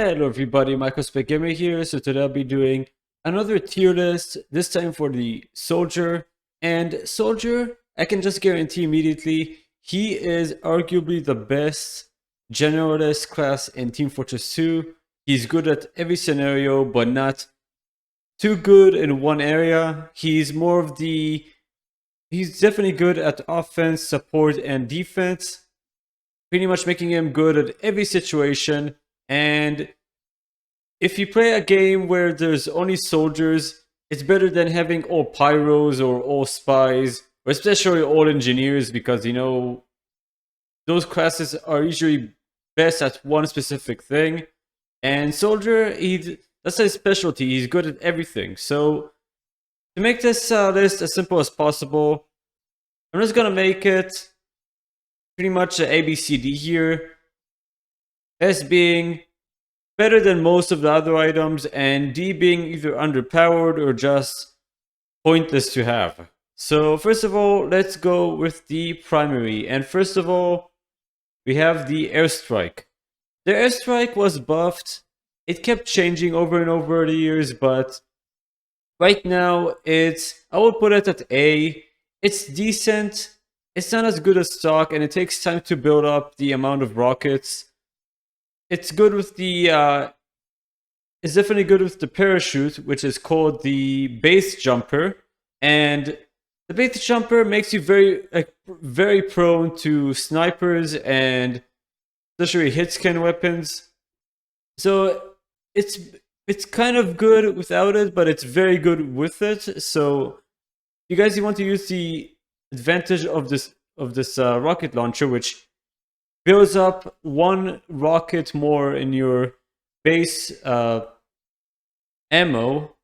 Hello everybody, Microspec Gamer here. So today I'll be doing another tier list, this time for the Soldier. And Soldier, I can just guarantee immediately, he is arguably the best generalist class in Team Fortress 2. He's good at every scenario, but not too good in one area. He's definitely good at offense, support, and defense. Pretty much making him good at every situation. And if you play a game where there's only soldiers, it's better than having all pyros or all spies, or especially all engineers, because those classes are usually best at one specific thing. And soldier, that's his specialty. He's good at everything. So to make this list as simple as possible, I'm just gonna make it pretty much A, B, C, D here. S being better than most of the other items, and D being either underpowered or just pointless to have. So first of all, let's go with the primary. And first of all, we have the airstrike. The airstrike was buffed. It kept changing over and over the years, but right now I would put it at A. It's decent. It's not as good as stock, and it takes time to build up the amount of rockets. It's good with the it's definitely good with the parachute, which is called the base jumper. And the base jumper makes you very prone to snipers and especially hit scan weapons. So it's kind of good without it, but it's very good with it. So you want to use the advantage of this rocket launcher, which builds up one rocket more in your base ammo.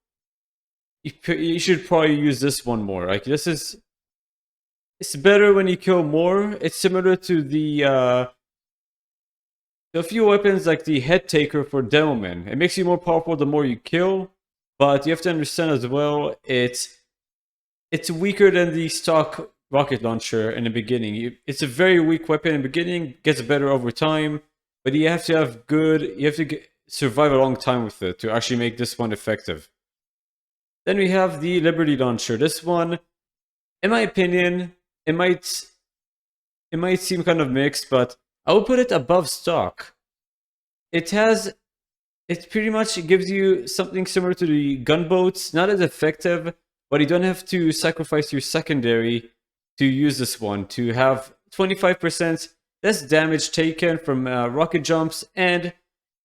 You should probably use this one more. Like it's better when you kill more. It's similar to the a few weapons like the head taker for Demoman. It makes you more powerful the more you kill, but you have to understand as well it's weaker than the stock rocket launcher in the beginning. It's a very weak weapon in the beginning, gets better over time, but you have to survive a long time with it to actually make this one effective. Then we have the Liberty Launcher. This one, in my opinion, it might seem kind of mixed, but I would put it above stock. It pretty much gives you something similar to the gunboats, not as effective, but you don't have to sacrifice your secondary to use this one, to have 25% less damage taken from rocket jumps. And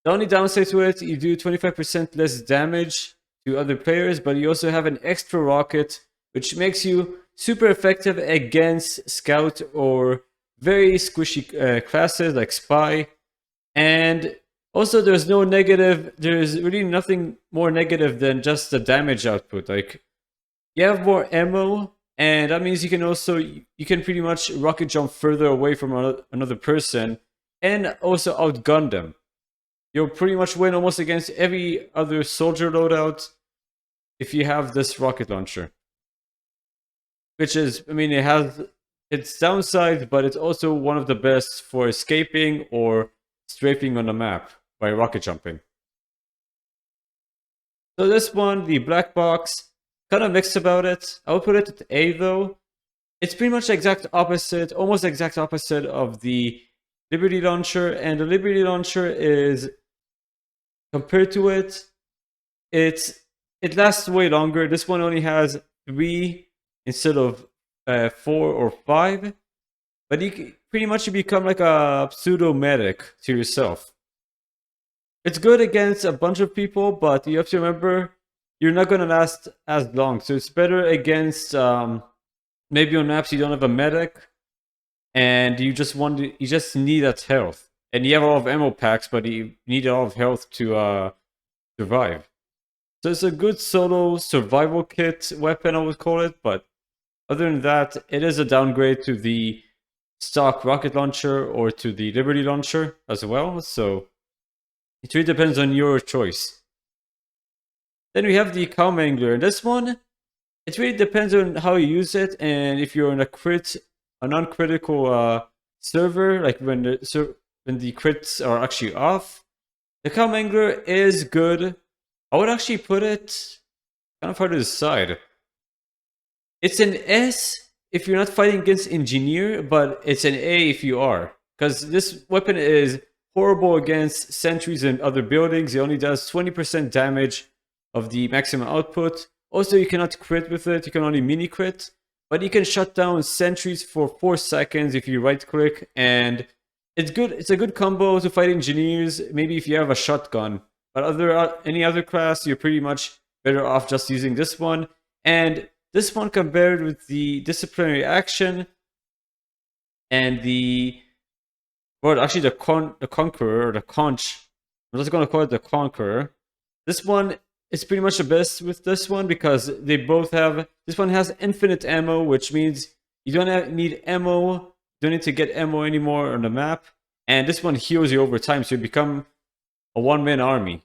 the only downside to it, you do 25% less damage to other players, but you also have an extra rocket, which makes you super effective against scout or very squishy classes like spy. And also there's really nothing more negative than just the damage output. Like you have more ammo, and that means you can pretty much rocket jump further away from another person and also outgun them. You'll pretty much win almost against every other soldier loadout if you have this rocket launcher. Which is, it has its downsides, but it's also one of the best for escaping or strafing on the map by rocket jumping. So this one, the black box, kind of mixed about it. I would put it at A though. It's pretty much almost exact opposite of the Liberty Launcher, and the Liberty Launcher is, compared to it lasts way longer. This one only has 3 instead of 4 or 5, but you pretty much become like a pseudo medic to yourself. It's good against a bunch of people, but you have to remember you're not going to last as long. So it's better against maybe on maps you don't have a medic and you just need that health, and you have a lot of ammo packs, but you need a lot of health to survive. So it's a good solo survival kit weapon, I would call it, but other than that, it is a downgrade to the stock rocket launcher or to the Liberty Launcher as well. So it really depends on your choice. Then we have the Cow Mangler. And this one, it really depends on how you use it, and if you're in a non-critical server, like when the crits are actually off, The Cow Mangler is good. I would actually put it kind of hard to decide. It's an S if you're not fighting against Engineer, but it's an A if you are. Because this weapon is horrible against sentries and other buildings. It only does 20% damage of the maximum output. Also, you cannot crit with it. You can only mini crit. But you can shut down sentries for 4 seconds if you right click. And it's good. It's a good combo to fight engineers. Maybe if you have a shotgun. But any other class, you're pretty much better off just using this one. And this one compared with the disciplinary action and the, well, actually the Conqueror, or the Conch. I'm just going to call it the Conqueror. This one is pretty much the best with this one because they both have, this one has infinite ammo, which means you don't need ammo, you don't need to get ammo anymore on the map. And this one heals you over time, so you become a one-man army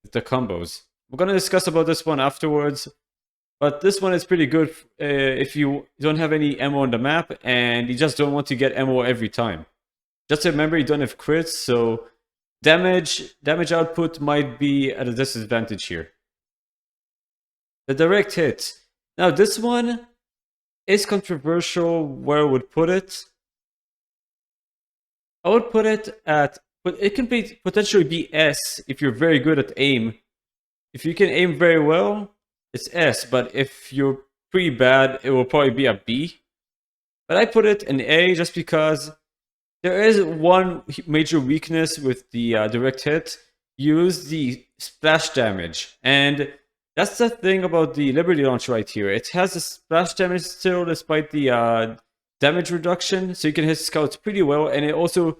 with the combos. We're going to discuss about this one afterwards. But this one is pretty good if you don't have any ammo on the map and you just don't want to get ammo every time. Just remember you don't have crits, so damage output might be at a disadvantage here. The direct hit. Now this one is controversial where I would put it. I would put it at, but it can potentially be S if you're very good at aim. If you can aim very well, it's S, but if you're pretty bad, it will probably be a B. But I put it in A just because there is one major weakness with the direct hit. Use the splash damage. And that's the thing about the Liberty Launcher right here. It has a splash damage still despite the damage reduction. So you can hit scouts pretty well. And it also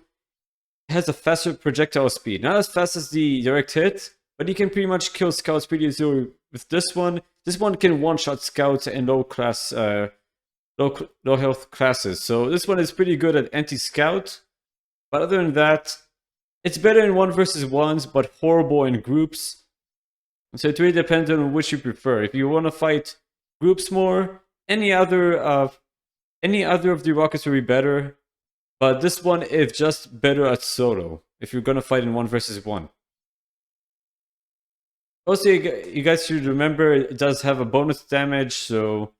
has a faster projectile speed. Not as fast as the direct hit, but you can pretty much kill scouts pretty easily with this one. This one can one-shot scouts and low health classes. So this one is pretty good at anti-scout. But other than that, it's better in 1v1s, but horrible in groups. So it really depends on which you prefer. If you want to fight groups more, any other of the rockets will be better. But this one is just better at solo if you're gonna fight in 1v1. Also, you guys should remember it does have a bonus damage, so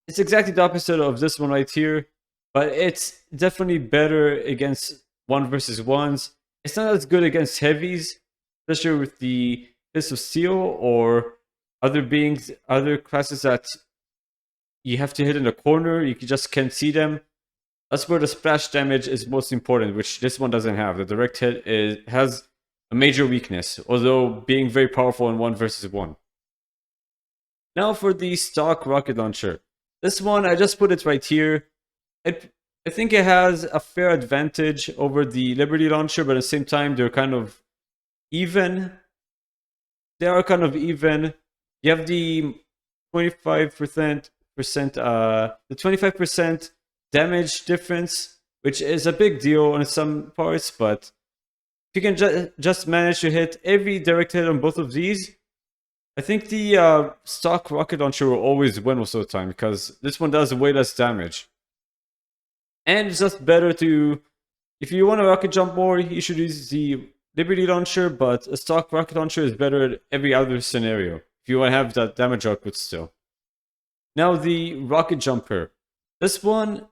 it's exactly the opposite of this one right here. But it's definitely better against 1v1s. It's not as good against heavies, especially with the Fist of Steel or other classes that you have to hit in a corner. You just can't see them. That's where the splash damage is most important, which this one doesn't have. The direct hit has a major weakness, although being very powerful in 1v1. Now for the stock rocket launcher. This one, I just put it right here. I think it has a fair advantage over the Liberty Launcher, but at the same time, they're kind of even. They are kind of even. You have the 25% damage difference, which is a big deal on some parts, but if you can just manage to hit every direct hit on both of these, I think the stock rocket launcher will always win most of the time, because this one does way less damage. And it's just better to, if you want to rocket jump more, you should use the Liberty Launcher, but a stock rocket launcher is better at every other scenario, if you want to have that damage output still. Now the rocket jumper. This one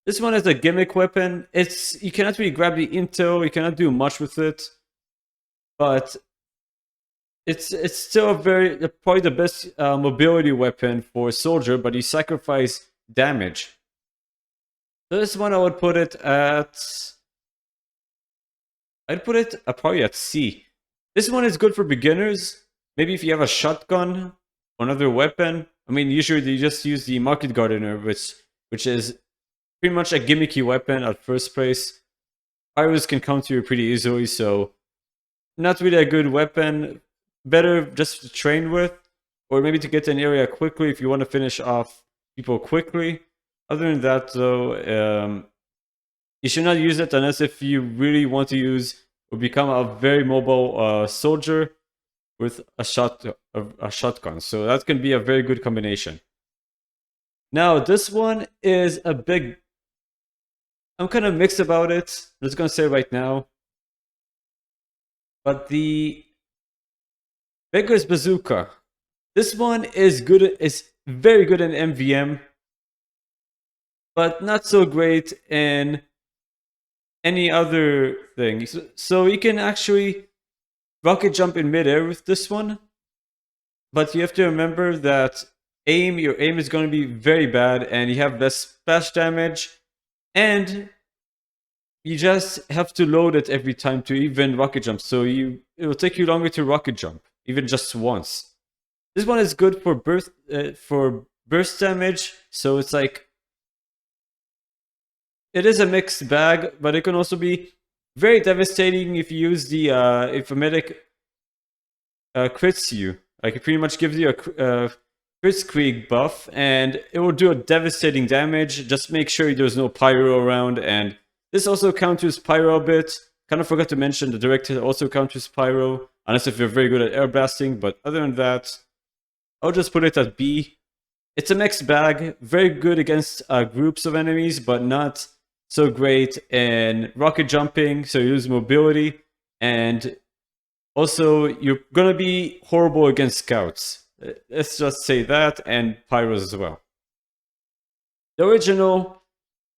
is a gimmick weapon. You cannot really grab the intel, you cannot do much with it, but it's still probably the best mobility weapon for a soldier, but you sacrifice damage. So this one I would put it at, probably at C. This one is good for beginners. Maybe if you have a shotgun or another weapon. I mean, usually you just use the Market Gardener, which is pretty much a gimmicky weapon at first place. Pirates can come to you pretty easily, so not really a good weapon. Better just to train with, or maybe to get to an area quickly if you want to finish off people quickly. Other than that, though, you should not use it unless if you really want to use or become a very mobile soldier with a shotgun. So that can be a very good combination. Now, this one is a big... I'm kind of mixed about it. I'm just going to say right now. But the Beggar's Bazooka, this one is good. Is very good in MVM, but not so great in any other thing. So you can actually rocket jump in midair with this one, but you have to remember that your aim is going to be very bad, and you have less splash damage, and you just have to load it every time to even rocket jump. So it will take you longer to rocket jump, even just once. This one is good for burst damage, so it's like it is a mixed bag, but it can also be very devastating if you use the if a medic crits you. Like it pretty much gives you a Kritzkrieg buff, and it will do a devastating damage. Just make sure there's no pyro around, and this also counters pyro a bit. Kind of forgot to mention the direct hit also counters pyro, unless if you're very good at air blasting, but other than that, I'll just put it at B. It's a mixed bag, very good against groups of enemies, but not so great in rocket jumping, so you lose mobility, and also you're gonna be horrible against scouts. Let's just say that, and pyros as well. The original,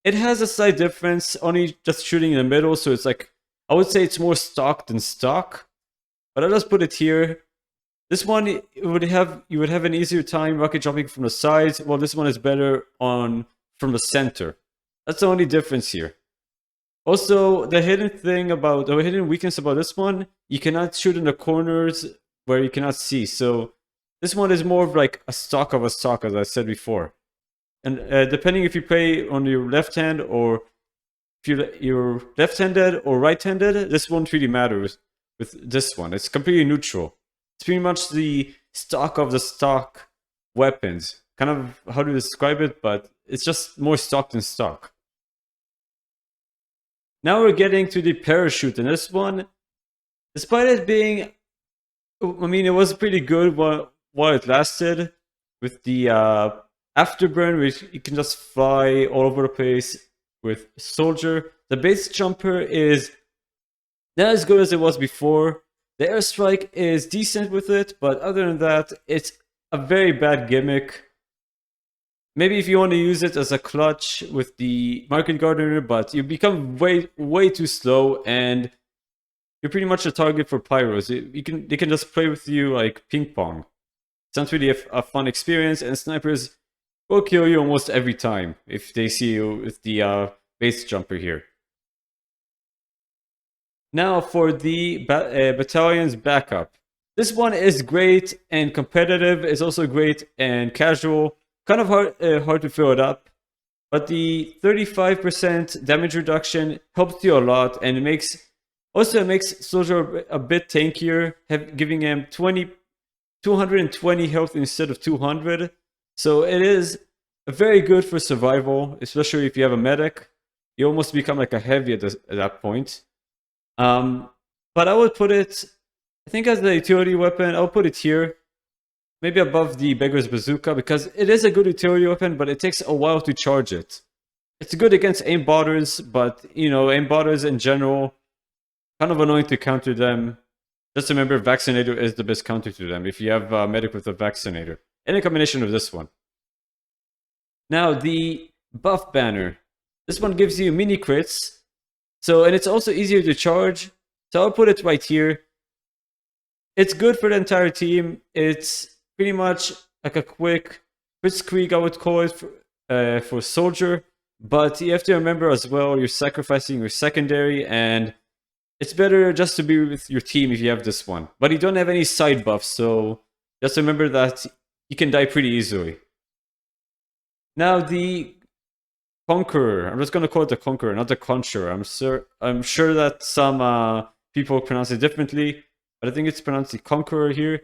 it has a slight difference, only just shooting in the middle, so it's like, I would say it's more stock than stock, but I'll just put it here. This one, you would have an easier time rocket jumping from the sides, while this one is better from the center. That's the only difference here. Also, the hidden weakness about this one, you cannot shoot in the corners where you cannot see. So this one is more of like a stock, as I said before. And depending if you play on your left hand or if you're left-handed or right-handed, this won't really matter with this one. It's completely neutral. It's pretty much the stock of the stock weapons. Kind of how to describe it, but it's just more stock than stock. Now we're getting to the parachute, and this one, despite it being, I mean, it was pretty good while it lasted, with the afterburn, which you can just fly all over the place with Soldier. The base jumper is not as good as it was before. The airstrike is decent with it, but other than that, it's a very bad gimmick. Maybe if you want to use it as a clutch with the Market Gardener, but you become way too slow, and you're pretty much a target for pyros. They can just play with you like ping pong. It's not really a fun experience, and snipers will kill you almost every time if they see you with the base jumper here. Now for the battalion's backup. This one is great and competitive. It's also great and casual. Kind of hard to fill it up, but the 35% damage reduction helps you a lot, and it makes Soldier a bit tankier, giving him 220 health instead of 200. So it is very good for survival, especially if you have a medic. You almost become like a heavy at that point. But I would put it, I think, as the utility weapon. I'll put it here, maybe above the Beggar's Bazooka, because it is a good utility weapon, but it takes a while to charge it. It's good against aimbotters, but aimbotters in general, kind of annoying to counter them. Just remember, Vaccinator is the best counter to them if you have a medic with a Vaccinator. And a combination of this one. Now, the buff banner. This one gives you mini crits. And it's also easier to charge. So I'll put it right here. It's good for the entire team. It's pretty much like a quick Blitzkrieg, I would call it, for Soldier. But you have to remember as well, you're sacrificing your secondary, and it's better just to be with your team if you have this one. But you don't have any side buffs, so just remember that you can die pretty easily. Now the Conqueror. I'm just going to call it the Conqueror, not the Conjurer. I'm sure that some people pronounce it differently, but I think it's pronounced the Conqueror here.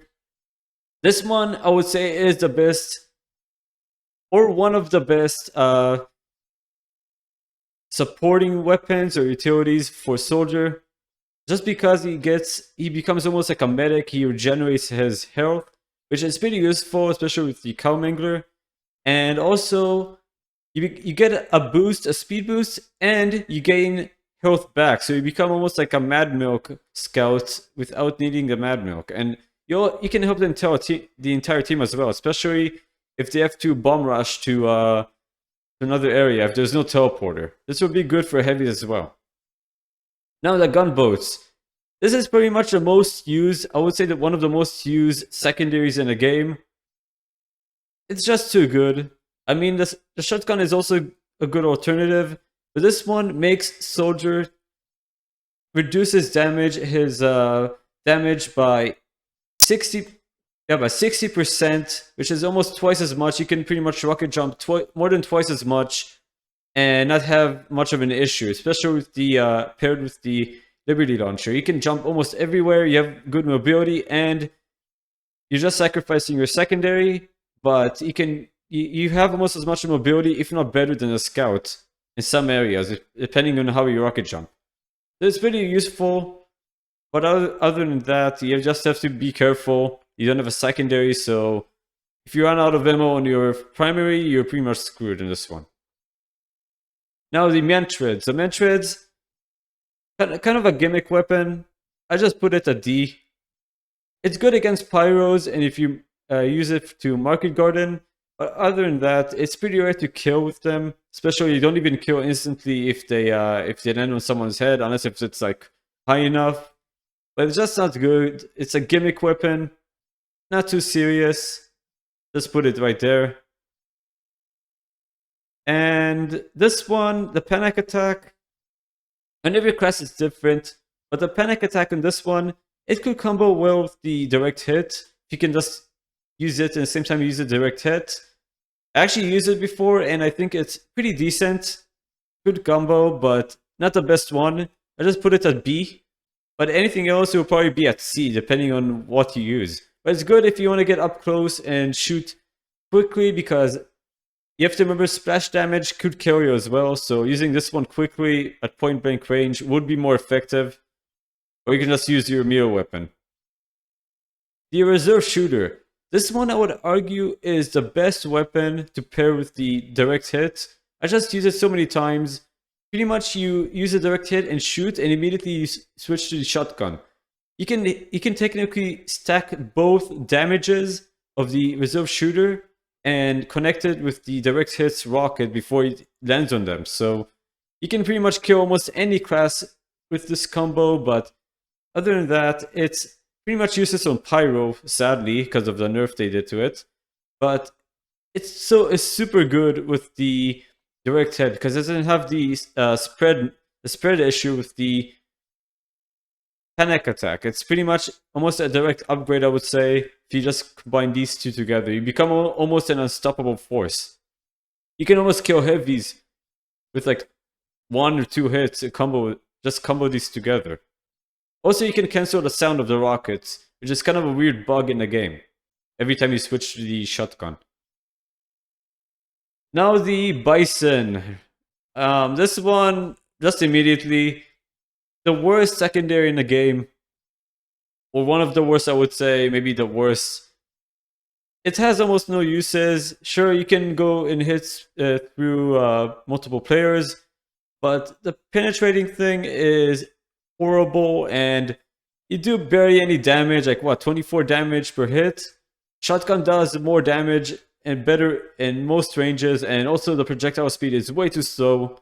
This one, I would say, is the best, or one of the best supporting weapons or utilities for Soldier. Just because he becomes almost like a medic, he regenerates his health, which is pretty useful, especially with the Cowmangler. And also, you get a boost, a speed boost, and you gain health back, so you become almost like a Mad Milk scout without needing the Mad Milk, and you can help the entire team as well, especially if they have to bomb rush to another area if there's no teleporter. This would be good for heavies as well. Now the gunboats. This is pretty much the most used, I would say that one of the most used secondaries in the game. It's just too good. I mean, the shotgun is also a good alternative, but this one makes soldier reduces his damage by 60%, which is almost twice as much. You can pretty much rocket jump more than twice as much and not have much of an issue, especially with the paired with the Liberty Launcher. You can jump almost everywhere, you have good mobility, and you're just sacrificing your secondary, but you have almost as much mobility, if not better than a scout in some areas, depending on how you rocket jump. So it's pretty useful, but other than that, you just have to be careful. You don't have a secondary, so if you run out of ammo on your primary, you're pretty much screwed in this one. Now the Manthreads. The Manthreads, kind of a gimmick weapon. I just put it a D. It's good against pyros, and if you use it to Market Garden, but other than that, it's pretty rare to kill with them. Especially, you don't even kill instantly if they land on someone's head, unless if it's like high enough. But it's just not good. It's a gimmick weapon, not too serious. Just put it right there. And this one, the Panic Attack. And every class is different, but the Panic Attack on this one, it could combo well with the direct hit. You can just use it and at the same time use a direct hit. I actually used it before, and I think it's pretty decent. Good combo, but not the best one. I just put it at B. But anything else, it will probably be at C, depending on what you use. But it's good if you want to get up close and shoot quickly, because you have to remember splash damage could kill you as well, so using this one quickly at point blank range would be more effective. Or you can just use your melee weapon. The reserve shooter. This one I would argue is the best weapon to pair with the direct hit. I just use it so many times. Pretty much you use a direct hit and shoot, and immediately you switch to the shotgun. You can technically stack both damages of the reserve shooter and connect it with the direct hits rocket before it lands on them. So you can pretty much kill almost any class with this combo, but other than that, it's pretty much useless on Pyro, sadly, because of the nerf they did to it. But it's super good with the direct hit, because it doesn't have the spread issue with the Panic Attack. It's pretty much almost a direct upgrade, I would say. If you just combine these two together, you become almost an unstoppable force. You can almost kill heavies with like 1 or 2 hits, just combo these together. Also, you can cancel the sound of the rockets, which is kind of a weird bug in the game, every time you switch to the shotgun. Now the Bison. This one, just immediately, the worst secondary in the game, or one of the worst, I would say, maybe the worst. It has almost no uses. Sure, you can go in hits through multiple players, but the penetrating thing is horrible, and you do barely any damage, like what, 24 damage per hit? Shotgun does more damage and better in most ranges, and also the projectile speed is way too slow.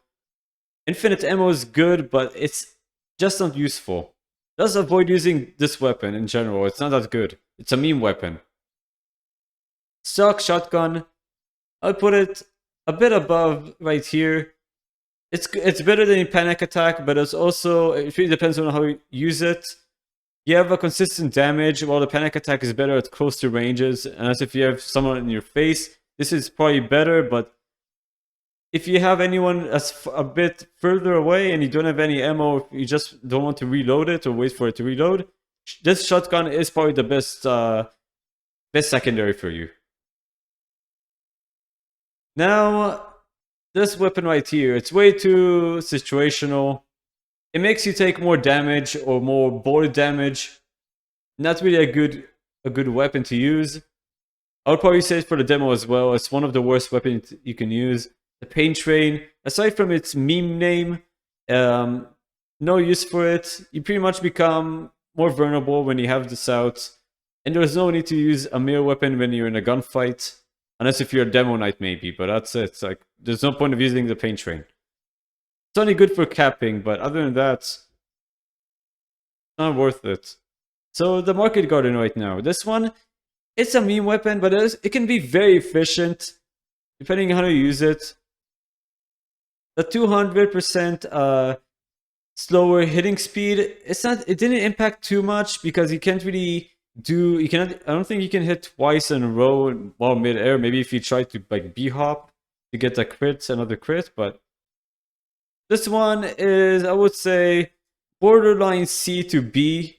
Infinite ammo is good, but it's just not useful. Just avoid using this weapon in general, it's not that good. It's a meme weapon. Stock shotgun, I'll put it a bit above right here. It's better than Panic Attack, but it really depends on how you use it. You have a consistent damage, while the Panic Attack is better at closer ranges, unless if you have someone in your face. This is probably better, but if you have anyone that's a bit further away and you don't have any ammo, if you just don't want to reload it or wait for it to reload, this shotgun is probably the best secondary for you. Now, this weapon right here, it's way too situational. It makes you take more damage or more bullet damage. Not really a good weapon to use. I would probably say it for the demo as well. It's one of the worst weapons you can use. The Pain Train, aside from its meme name, no use for it. You pretty much become more vulnerable when you have this out. And there's no need to use a melee weapon when you're in a gunfight. Unless if you're a Demo Knight maybe, but that's it. It's like, there's no point of using the Pain Train. It's only good for capping, but other than that, it's not worth it. So the Market Garden right now. This one, it's a meme weapon, but it can be very efficient, depending on how you use it. The 200% slower hitting speed, it didn't impact too much because you can't really I don't think you can hit twice in a row while mid-air. Maybe if you try to like B-hop to get a crit, another crit, but this one is, I would say, borderline C to B.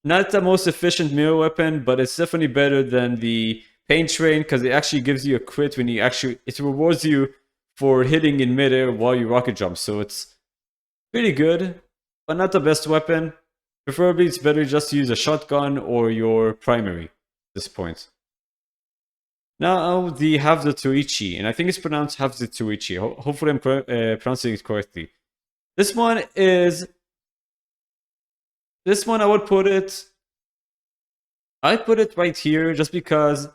Not the most efficient melee weapon, but it's definitely better than the Pain Train because it actually gives you a crit when it rewards you for hitting in midair while you rocket jump. So it's pretty good, but not the best weapon. Preferably, it's better just to use a shotgun or your primary at this point. Now, the Havza Toichi, and I think it's pronounced Havza Toichi. Hopefully, I'm pronouncing it correctly. This one, I would put it... I put it right here just because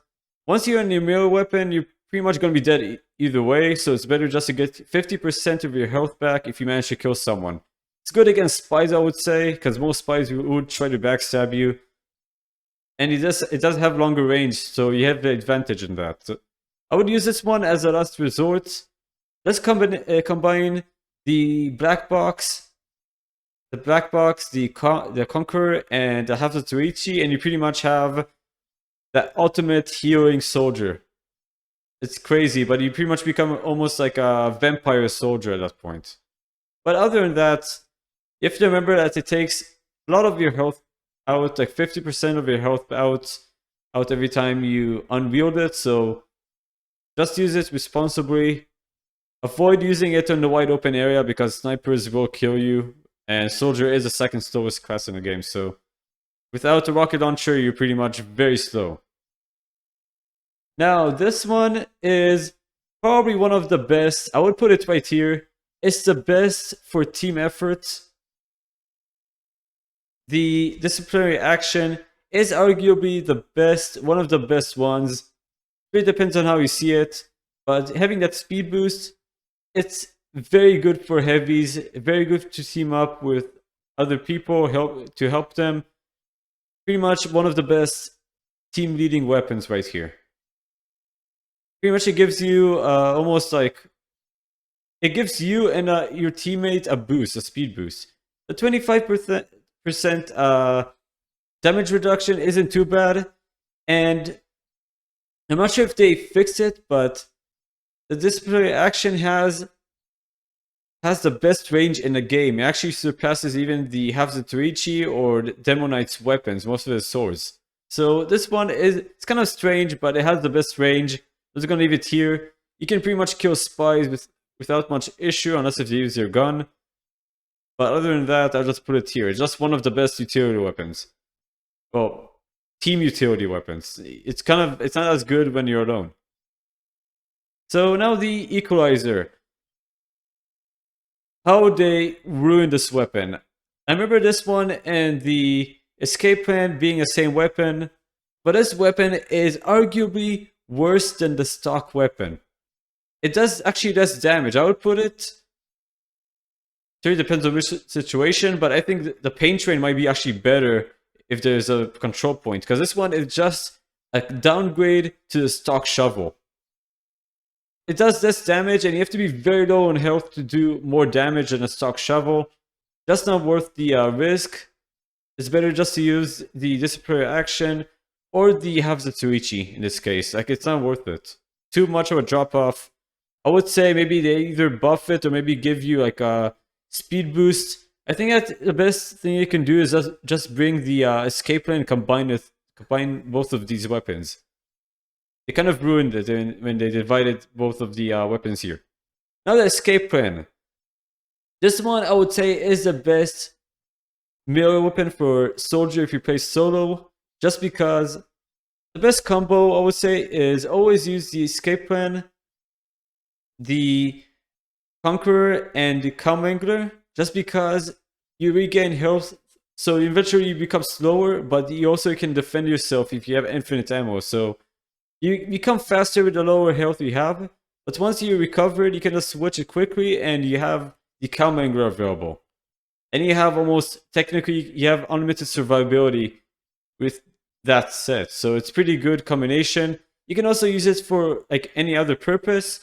once you're in your melee weapon, you're pretty much going to be dead either way, so it's better just to get 50% of your health back if you manage to kill someone. It's good against spies, I would say, because most spies would try to backstab you. And it does have longer range, so you have the advantage in that. So I would use this one as a last resort. Let's combine the Black Box, the Conqueror, and the Havza Toichi, and you pretty much have the ultimate healing soldier. It's crazy, but you pretty much become almost like a vampire soldier at that point. But other than that, you have to remember that it takes a lot of your health out, like 50% of your health out every time you unwield it, so just use it responsibly. Avoid using it in the wide open area because snipers will kill you, and soldier is the second slowest class in the game, so without a rocket launcher, you're pretty much very slow. Now, this one is probably one of the best. I would put it right here. It's the best for team efforts. The disciplinary action is arguably the best, one of the best ones. It depends on how you see it, but having that speed boost, it's very good for heavies, very good to team up with other people, to help them. Pretty much one of the best team leading weapons right here. Pretty much it gives you almost like, it gives you and your teammate a boost, a speed boost. The 25% damage reduction isn't too bad, and I'm not sure if they fixed it, but the disciplinary action has the best range in the game. It actually surpasses even the Havza Toichi or the Demo Knight's weapons, most of his swords. So this one it's kind of strange, but it has the best range. I'm just gonna leave it here. You can pretty much kill spies without much issue, unless if you use your gun. But other than that, I'll just put it here. It's just one of the best utility weapons. Well, team utility weapons. It's not as good when you're alone. So now the Equalizer. How they ruined this weapon. I remember this one and the Escape Plan being the same weapon, but this weapon is arguably worse than the stock weapon. It actually does damage. I would put it... It depends on which situation, but I think the Pain Train might be actually better if there's a control point, because this one is just a downgrade to the stock shovel. It does less damage, and you have to be very low on health to do more damage than a stock shovel. Just not worth the risk. It's better just to use the disciplinary action or the Havza Toichi in this case. Like, it's not worth it. Too much of a drop off. I would say maybe they either buff it or maybe give you like a speed boost. I think that the best thing you can do is just bring the Escape Plan and combine both of these weapons. They kind of ruined it when they divided both of the weapons here. Now the Escape Plan. This one I would say is the best melee weapon for soldier if you play solo, just because the best combo I would say is always use the Escape Plan, the Conqueror, and the Calm Angler. just because you regain health. So eventually you become slower, but you also can defend yourself if you have infinite ammo. So you become faster with the lower health you have, but once you recover it, you can just switch it quickly and you have the Calm Anger available. And you have technically, you have unlimited survivability with that set. So it's pretty good combination. You can also use it for like any other purpose,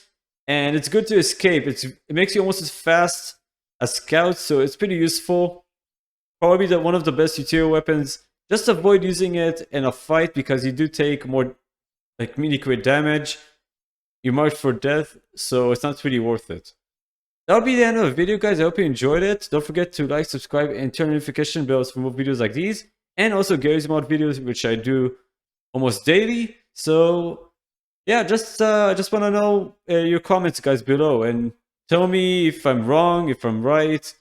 and it's good to escape. It makes you almost as fast as Scout, so it's pretty useful. Probably one of the best utility weapons. Just avoid using it in a fight because you do take more like mini crit damage. You march for death, so it's not really worth it. That'll be the end of the video, guys. I hope you enjoyed it. Don't forget to like, subscribe, and turn notification bells for more videos like these. And also Garry's Mod videos, which I do almost daily. So yeah, just want to know your comments, guys, below. And tell me if I'm wrong, if I'm right.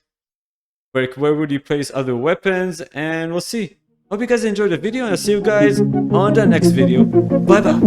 Where would you place other weapons? And we'll see. Hope you guys enjoyed the video, and I'll see you guys on the next video. Bye bye.